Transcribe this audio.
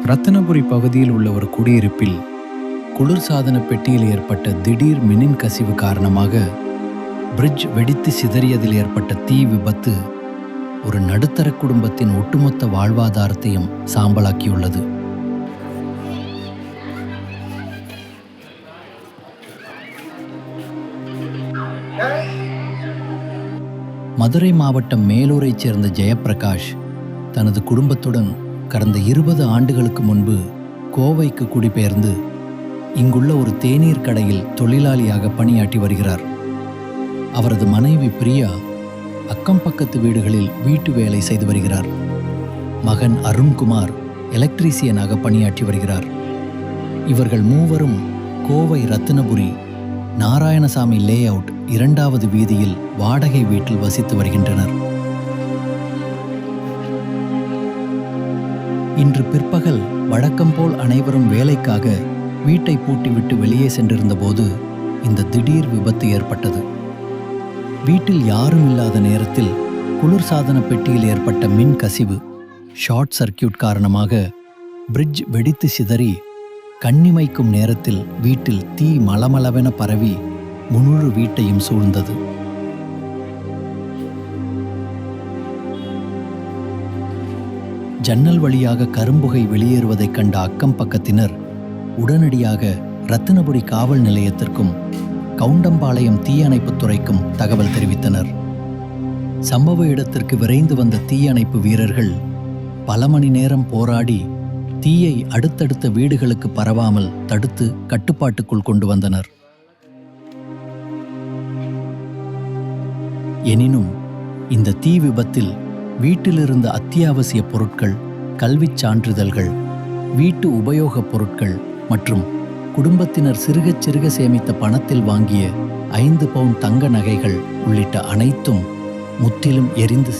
ரத்தினபுரி பகுதியில் உள்ள ஒரு குடியிருப்பில் குளிர்சாதன பெட்டியில் ஏற்பட்ட திடீர் மின்னின் கசிவு காரணமாக பிரிட்ஜ் வெடித்து சிதறியதில் ஏற்பட்ட தீ விபத்து ஒரு நடுத்தர குடும்பத்தின் ஒட்டுமொத்த வாழ்வாதாரத்தையும் சாம்பலாக்கியுள்ளது. மதுரை மாவட்டம் மேலூரைச் சேர்ந்த ஜெயப்பிரகாஷ் தனது குடும்பத்துடன் கடந்த 20 ஆண்டுகளுக்கு முன்பு கோவைக்கு குடிபெயர்ந்து இங்குள்ள ஒரு தேநீர் கடையில் தொழிலாளியாக பணியாற்றி வருகிறார். அவரது மனைவி பிரியா அக்கம் பக்கத்து வீடுகளில் வீட்டு வேலை செய்து வருகிறார். மகன் அருண்குமார் எலக்ட்ரீசியனாக பணியாற்றி வருகிறார். இவர்கள் மூவரும் கோவை ரத்தினபுரி நாராயணசாமி லே அவுட் 2வது வீதியில் வாடகை வீட்டில் வசித்து வருகின்றனர். இன்று பிற்பகல் வழக்கம்போல் அனைவரும் வேலைக்காக வீட்டை பூட்டிவிட்டு வெளியே சென்றிருந்த போது இந்த திடீர் விபத்து ஏற்பட்டது. வீட்டில் யாரும் இல்லாத நேரத்தில் குளிர்சாதன பெட்டியில் ஏற்பட்ட மின் கசிவு ஷார்ட் சர்க்கியூட் காரணமாக பிரிட்ஜ் வெடித்து சிதறி கண்ணிமைக்கும் நேரத்தில் வீட்டில் தீ மளமளவென பரவி முழு வீட்டையும் சூழ்ந்தது. ஜன்னல் வழியாக கரும்புகை வெளியேறுவதைக் கண்ட அக்கம் பக்கத்தினர் உடனடியாக ரத்தினபுரி காவல் நிலையத்திற்கும் கவுண்டம்பாளையம் தீயணைப்புத் துறைக்கும் தகவல் தெரிவித்தனர். சம்பவ இடத்திற்கு விரைந்து வந்த தீயணைப்பு வீரர்கள் பல மணி நேரம் போராடி தீயை அடுத்தடுத்த வீடுகளுக்கு பரவாமல் தடுத்து கட்டுப்பாட்டுக்குள் கொண்டு வந்தனர். எனினும் இந்த தீ விபத்தில் வீட்டிலிருந்த அத்தியாவசிய பொருட்கள், கல்விச் சான்றிதழ்கள், வீட்டு உபயோகப் பொருட்கள் மற்றும் குடும்பத்தினர் சிறுகச் சிறுக சேமித்த பணத்தில் வாங்கிய 5 பவுன் தங்க நகைகள் உள்ளிட்ட அனைத்தும் முற்றிலும் எரிந்து